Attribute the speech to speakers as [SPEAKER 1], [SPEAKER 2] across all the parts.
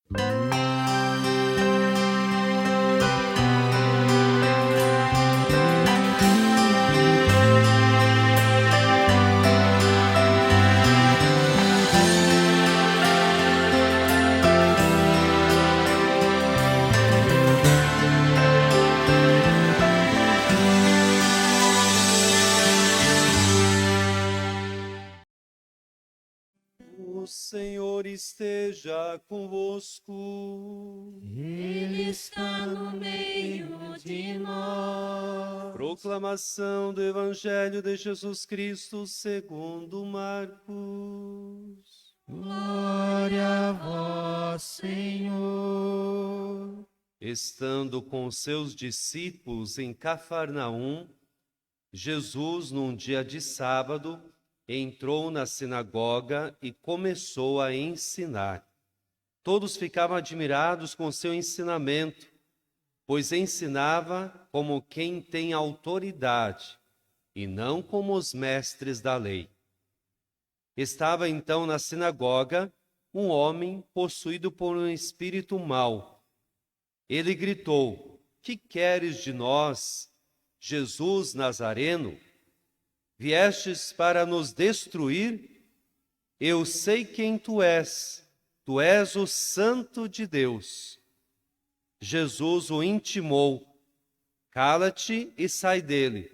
[SPEAKER 1] O Senhor esteja convosco.
[SPEAKER 2] Ele está no meio de nós.
[SPEAKER 1] Proclamação do Evangelho de Jesus Cristo segundo Marcos.
[SPEAKER 2] Glória a vós, Senhor.
[SPEAKER 1] Estando com seus discípulos em Cafarnaum, Jesus, num dia de sábado, entrou na sinagoga e começou a ensinar. Todos ficavam admirados com seu ensinamento, pois ensinava como quem tem autoridade e não como os mestres da lei. Estava então na sinagoga um homem possuído por um espírito mau. Ele gritou: "Que queres de nós, Jesus Nazareno? Viestes para nos destruir? Eu sei quem tu és o Santo de Deus." Jesus o intimou: "Cala-te e sai dele."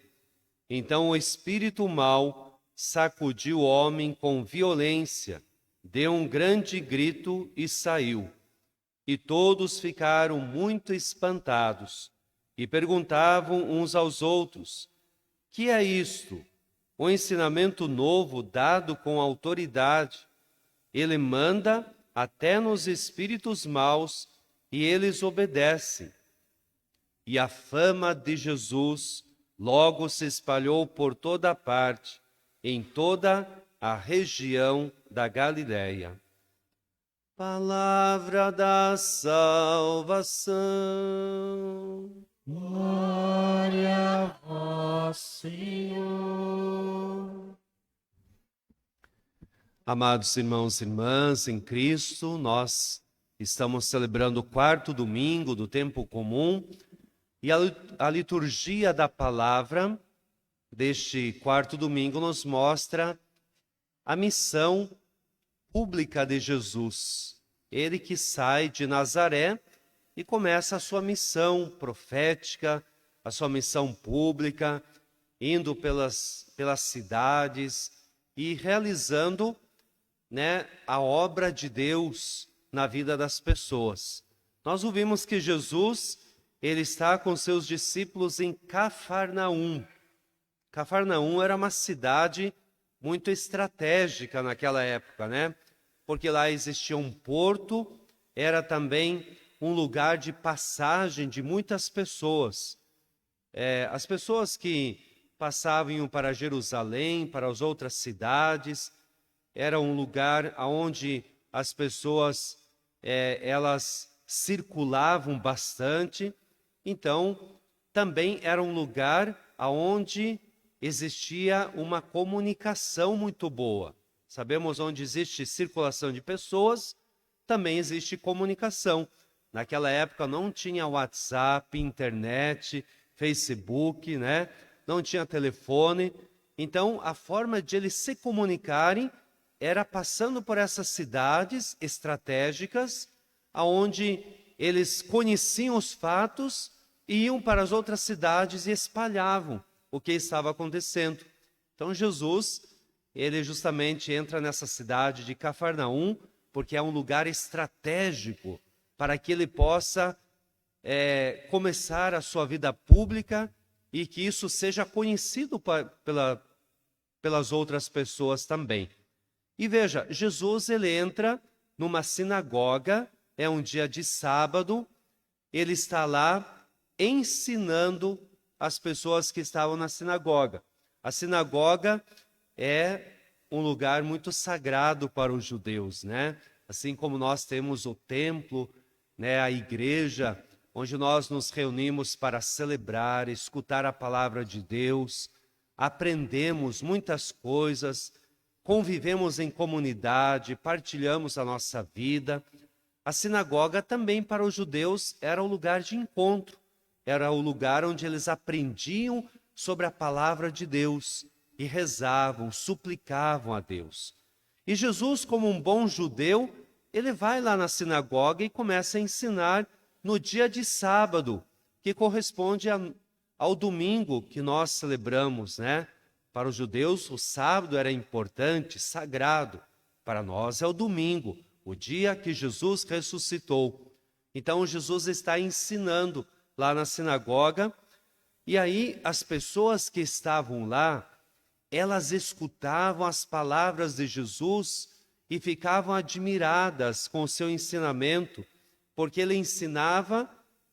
[SPEAKER 1] Então o espírito mau sacudiu o homem com violência, deu um grande grito e saiu. E todos ficaram muito espantados e perguntavam uns aos outros: "Que é isto? Um ensinamento novo dado com autoridade. Ele manda até nos espíritos maus e eles obedecem." E a fama de Jesus logo se espalhou por toda a parte, em toda a região da Galiléia. Palavra da salvação.
[SPEAKER 2] Glória a vós, Senhor.
[SPEAKER 1] Amados irmãos e irmãs em Cristo, nós estamos celebrando o quarto domingo do tempo comum e a liturgia da palavra deste quarto domingo nos mostra a missão pública de Jesus. Ele que sai de Nazaré e começa a sua missão profética, a sua missão pública, indo pelas cidades e realizando, a obra de Deus na vida das pessoas. Nós ouvimos que Jesus, ele está com seus discípulos em Cafarnaum. Cafarnaum era uma cidade muito estratégica naquela época, porque lá existia um porto, era também um lugar de passagem de muitas pessoas. As pessoas que passavam iam para Jerusalém, para as outras cidades, era um lugar onde as pessoas elas circulavam bastante. Então, também era um lugar onde existia uma comunicação muito boa. Sabemos onde existe circulação de pessoas, também existe comunicação. Naquela época não tinha WhatsApp, internet, Facebook, não tinha telefone. Então, a forma de eles se comunicarem era passando por essas cidades estratégicas, onde eles conheciam os fatos, iam para as outras cidades e espalhavam o que estava acontecendo. Então Jesus, ele justamente entra nessa cidade de Cafarnaum, porque é um lugar estratégico para que ele possa começar a sua vida pública e que isso seja conhecido pelas outras pessoas também. E veja, Jesus ele entra numa sinagoga, é um dia de sábado, ele está lá ensinando as pessoas que estavam na sinagoga. A sinagoga é um lugar muito sagrado para os judeus, Assim como nós temos o templo, a igreja, onde nós nos reunimos para celebrar, escutar a palavra de Deus, aprendemos muitas coisas, convivemos em comunidade, partilhamos a nossa vida. A sinagoga também para os judeus era o lugar de encontro, era o lugar onde eles aprendiam sobre a palavra de Deus e rezavam, suplicavam a Deus. E Jesus, como um bom judeu, ele vai lá na sinagoga e começa a ensinar no dia de sábado, que corresponde ao domingo que nós celebramos, né? Para os judeus, o sábado era importante, sagrado. Para nós é o domingo, o dia que Jesus ressuscitou. Então Jesus está ensinando lá na sinagoga, e aí as pessoas que estavam lá, elas escutavam as palavras de Jesus e ficavam admiradas com o seu ensinamento, porque ele ensinava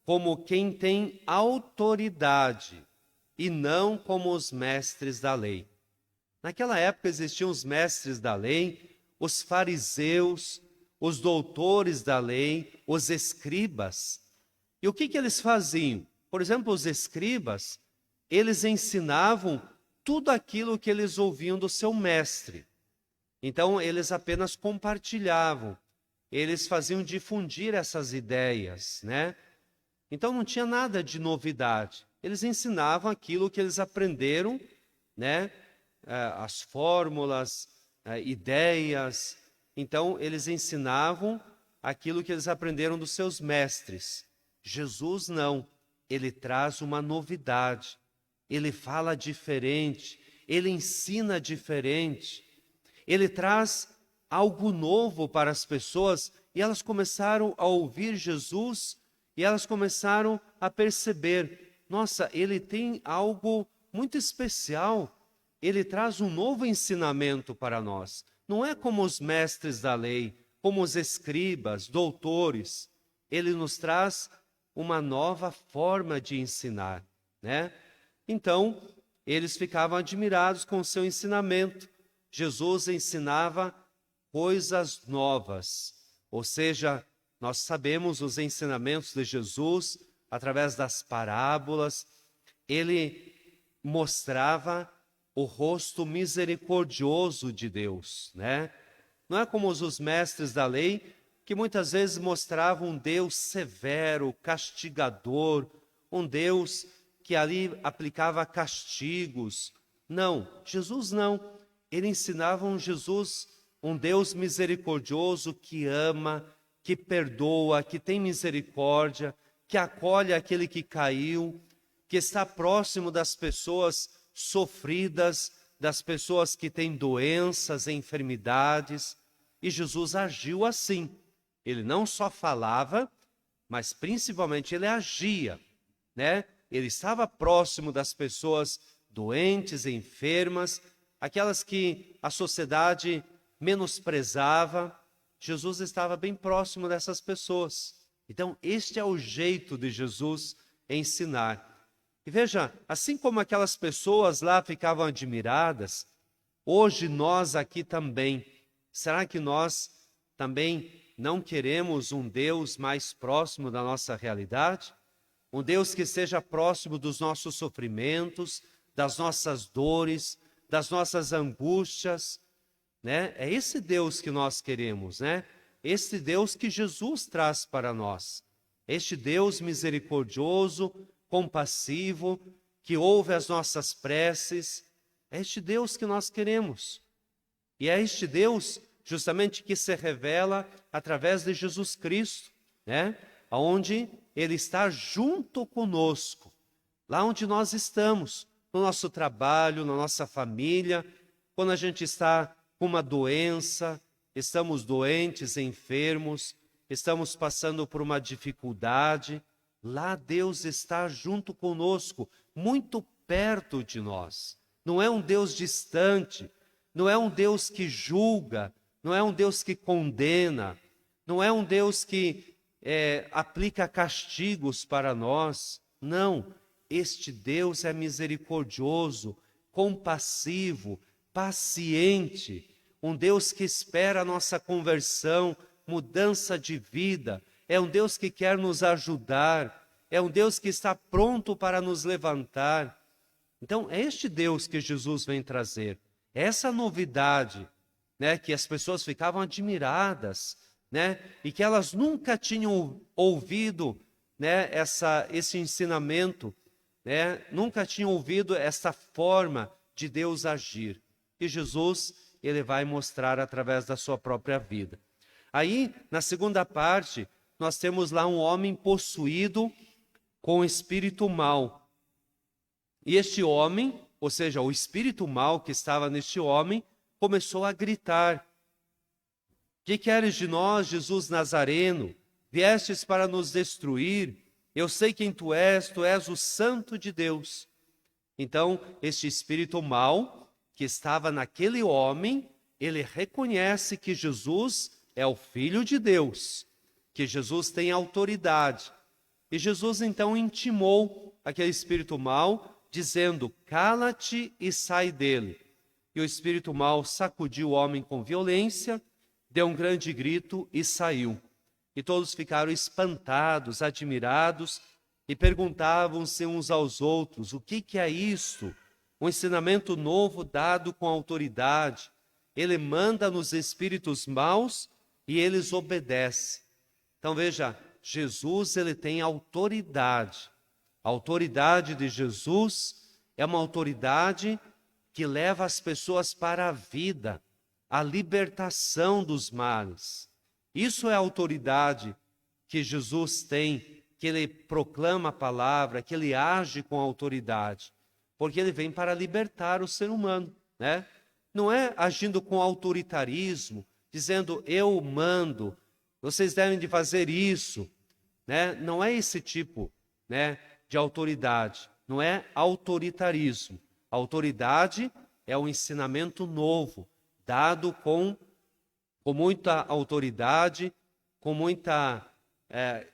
[SPEAKER 1] como quem tem autoridade e não como os mestres da lei. Naquela época existiam os mestres da lei, os fariseus, os doutores da lei, os escribas. E o que eles faziam? Por exemplo, os escribas, eles ensinavam tudo aquilo que eles ouviam do seu mestre. Então, eles apenas compartilhavam, eles faziam difundir essas ideias, né? Então, não tinha nada de novidade. Eles ensinavam aquilo que eles aprenderam, né? As fórmulas, ideias. Então, eles ensinavam aquilo que eles aprenderam dos seus mestres. Jesus não, ele traz uma novidade, ele fala diferente, ele ensina diferente, ele traz algo novo para as pessoas, e elas começaram a ouvir Jesus e elas começaram a perceber, nossa, ele tem algo muito especial, ele traz um novo ensinamento para nós. Não é como os mestres da lei, como os escribas, doutores, ele nos traz uma nova forma de ensinar, né? Então, eles ficavam admirados com o seu ensinamento. Jesus ensinava coisas novas, ou seja, nós sabemos os ensinamentos de Jesus através das parábolas. Ele mostrava o rosto misericordioso de Deus, né? Não é como os mestres da lei, que muitas vezes mostravam um Deus severo, castigador, um Deus que ali aplicava castigos. Não, Jesus não. Ele ensinava um Jesus, um Deus misericordioso que ama, que perdoa, que tem misericórdia, que acolhe aquele que caiu, que está próximo das pessoas sofridas, das pessoas que têm doenças, enfermidades. E Jesus agiu assim. Ele não só falava, mas principalmente ele agia, né? Ele estava próximo das pessoas doentes, enfermas, aquelas que a sociedade menosprezava. Jesus estava bem próximo dessas pessoas. Então, este é o jeito de Jesus ensinar. E veja, assim como aquelas pessoas lá ficavam admiradas, hoje nós aqui também, será que nós também não queremos um Deus mais próximo da nossa realidade? Um Deus que seja próximo dos nossos sofrimentos, das nossas dores, das nossas angústias, né? É esse Deus que nós queremos, né? Este Deus que Jesus traz para nós. Este Deus misericordioso, compassivo, que ouve as nossas preces. É este Deus que nós queremos. E é este Deus justamente que se revela através de Jesus Cristo, né? Onde ele está junto conosco, lá onde nós estamos, no nosso trabalho, na nossa família, quando a gente está com uma doença, estamos doentes, enfermos, estamos passando por uma dificuldade, lá Deus está junto conosco, muito perto de nós. Não é um Deus distante, não é um Deus que julga, não é um Deus que condena, não é um Deus que aplica castigos para nós. Não, este Deus é misericordioso, compassivo, paciente, um Deus que espera a nossa conversão, mudança de vida, é um Deus que quer nos ajudar, é um Deus que está pronto para nos levantar. Então, é este Deus que Jesus vem trazer, essa novidade, né, que as pessoas ficavam admiradas. né? E que elas nunca tinham ouvido, né, esse ensinamento, né? Nunca tinham ouvido essa forma de Deus agir. E Jesus, ele vai mostrar através da sua própria vida. Aí, na segunda parte, nós temos lá um homem possuído com espírito mau. E este homem, ou seja, o espírito mau que estava neste homem, começou a gritar: que queres de nós, Jesus Nazareno? Viestes para nos destruir? Eu sei quem tu és o Santo de Deus. Então, este espírito mau que estava naquele homem, ele reconhece que Jesus é o Filho de Deus, que Jesus tem autoridade. E Jesus então intimou aquele espírito mau, dizendo: cala-te e sai dele. E o espírito mau sacudiu o homem com violência, deu um grande grito e saiu. E todos ficaram espantados, admirados, e perguntavam-se uns aos outros: o que é isto? Um ensinamento novo dado com autoridade. Ele manda nos espíritos maus e eles obedecem. Então veja, Jesus, ele tem autoridade. A autoridade de Jesus é uma autoridade que leva as pessoas para a vida, a libertação dos males. Isso é a autoridade que Jesus tem, que ele proclama a palavra, que ele age com autoridade, porque ele vem para libertar o ser humano, né? Não é agindo com autoritarismo, dizendo eu mando, vocês devem de fazer isso, né? Não é esse tipo, né, de autoridade, não é autoritarismo. A autoridade é um ensinamento novo, dado com muita autoridade, com muita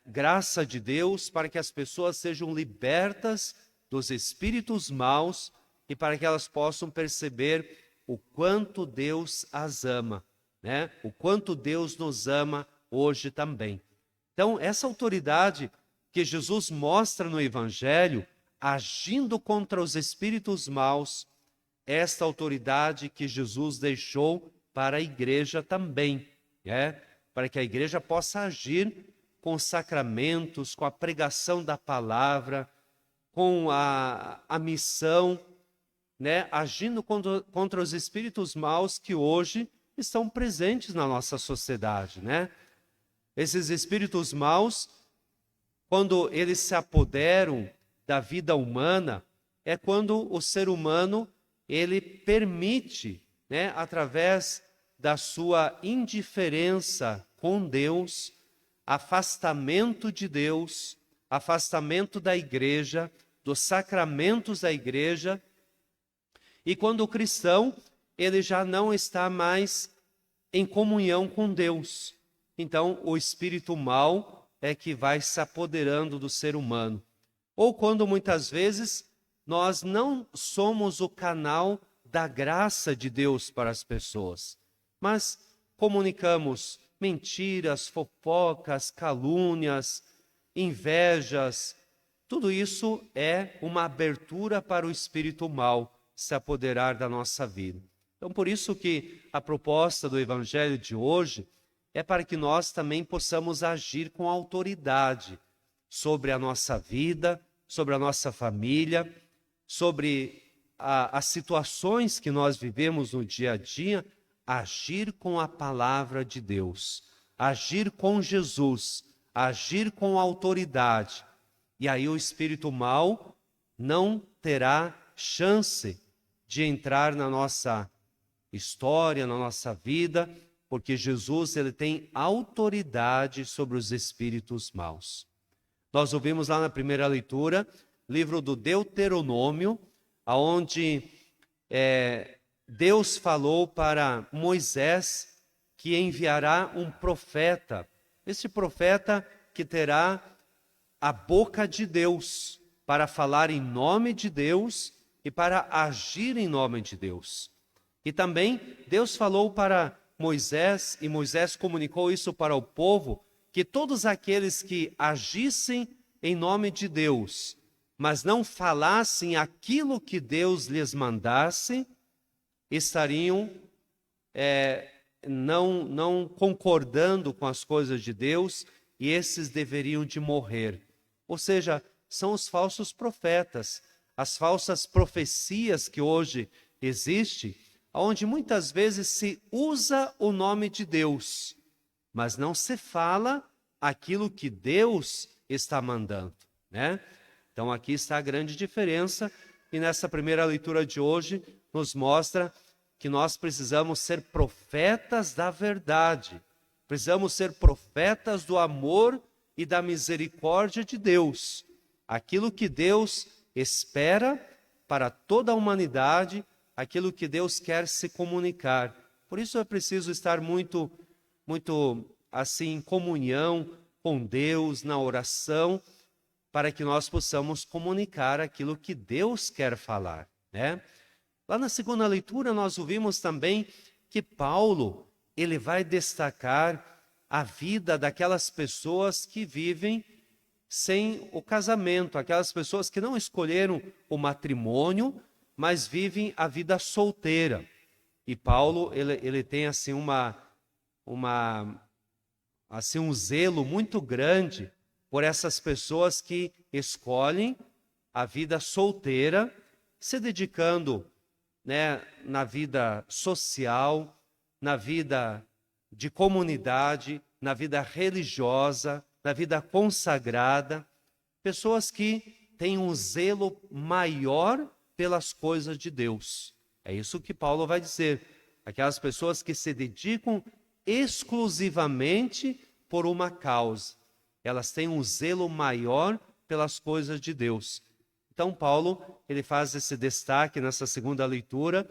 [SPEAKER 1] graça de Deus, para que as pessoas sejam libertas dos espíritos maus e para que elas possam perceber o quanto Deus as ama, né? O quanto Deus nos ama hoje também. Então, essa autoridade que Jesus mostra no Evangelho, agindo contra os espíritos maus, esta autoridade que Jesus deixou para a igreja também, para que a igreja possa agir com os sacramentos, com a pregação da palavra, com a missão, né, agindo contra os espíritos maus que hoje estão presentes na nossa sociedade, né? Esses espíritos maus, quando eles se apoderam da vida humana, é quando o ser humano ele permite, né, através da sua indiferença com Deus, afastamento de Deus, afastamento da igreja, dos sacramentos da igreja. E quando o cristão, ele já não está mais em comunhão com Deus. Então, o espírito mau é que vai se apoderando do ser humano. Ou quando muitas vezes nós não somos o canal da graça de Deus para as pessoas, mas comunicamos mentiras, fofocas, calúnias, invejas. Tudo isso é uma abertura para o espírito mau se apoderar da nossa vida. Então, por isso que a proposta do Evangelho de hoje é para que nós também possamos agir com autoridade sobre a nossa vida, sobre a nossa família, sobre as situações que nós vivemos no dia a dia, agir com a palavra de Deus, agir com Jesus, agir com autoridade. E aí o espírito mau não terá chance de entrar na nossa história, na nossa vida, porque Jesus ele tem autoridade sobre os espíritos maus. Nós ouvimos lá na primeira leitura, livro do Deuteronômio, onde Deus falou para Moisés que enviará um profeta. Esse profeta que terá a boca de Deus para falar em nome de Deus e para agir em nome de Deus. E também Deus falou para Moisés, e Moisés comunicou isso para o povo, que todos aqueles que agissem em nome de Deus, mas não falassem aquilo que Deus lhes mandasse, estariam não concordando com as coisas de Deus, e esses deveriam de morrer. Ou seja, são os falsos profetas, as falsas profecias que hoje existem, onde muitas vezes se usa o nome de Deus, mas não se fala aquilo que Deus está mandando, né? Então aqui está a grande diferença, e nessa primeira leitura de hoje nos mostra que nós precisamos ser profetas da verdade, precisamos ser profetas do amor e da misericórdia de Deus, aquilo que Deus espera para toda a humanidade, aquilo que Deus quer se comunicar. Por isso é preciso estar muito assim em comunhão com Deus, na oração, para que nós possamos comunicar aquilo que Deus quer falar, né? Lá na segunda leitura nós ouvimos também que Paulo, ele vai destacar a vida daquelas pessoas que vivem sem o casamento, aquelas pessoas que não escolheram o matrimônio, mas vivem a vida solteira. E Paulo, ele tem assim um zelo muito grande por essas pessoas que escolhem a vida solteira, se dedicando, né, na vida social, na vida de comunidade, na vida religiosa, na vida consagrada, pessoas que têm um zelo maior pelas coisas de Deus. É isso que Paulo vai dizer. Aquelas pessoas que se dedicam exclusivamente por uma causa. Elas têm um zelo maior pelas coisas de Deus. Então Paulo, ele faz esse destaque nessa segunda leitura,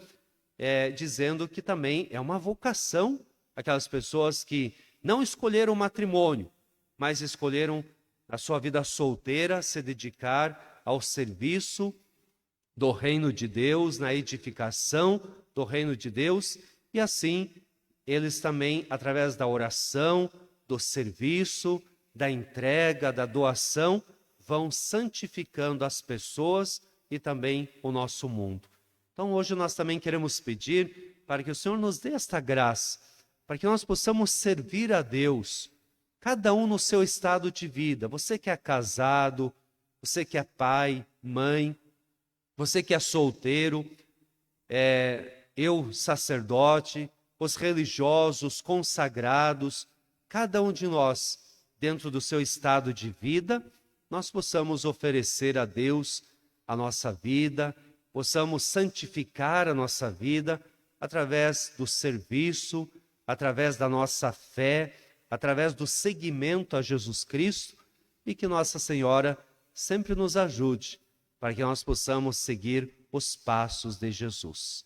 [SPEAKER 1] dizendo que também é uma vocação aquelas pessoas que não escolheram o matrimônio, mas escolheram a sua vida solteira, se dedicar ao serviço do reino de Deus, na edificação do reino de Deus, e assim eles também, através da oração, do serviço, da entrega, da doação, vão santificando as pessoas e também o nosso mundo. Então hoje nós também queremos pedir para que o Senhor nos dê esta graça, para que nós possamos servir a Deus, cada um no seu estado de vida. Você que é casado, você que é pai, mãe, você que é solteiro, eu sacerdote, os religiosos, consagrados, cada um de nós, dentro do seu estado de vida, nós possamos oferecer a Deus a nossa vida, possamos santificar a nossa vida através do serviço, através da nossa fé, através do seguimento a Jesus Cristo, e que Nossa Senhora sempre nos ajude para que nós possamos seguir os passos de Jesus.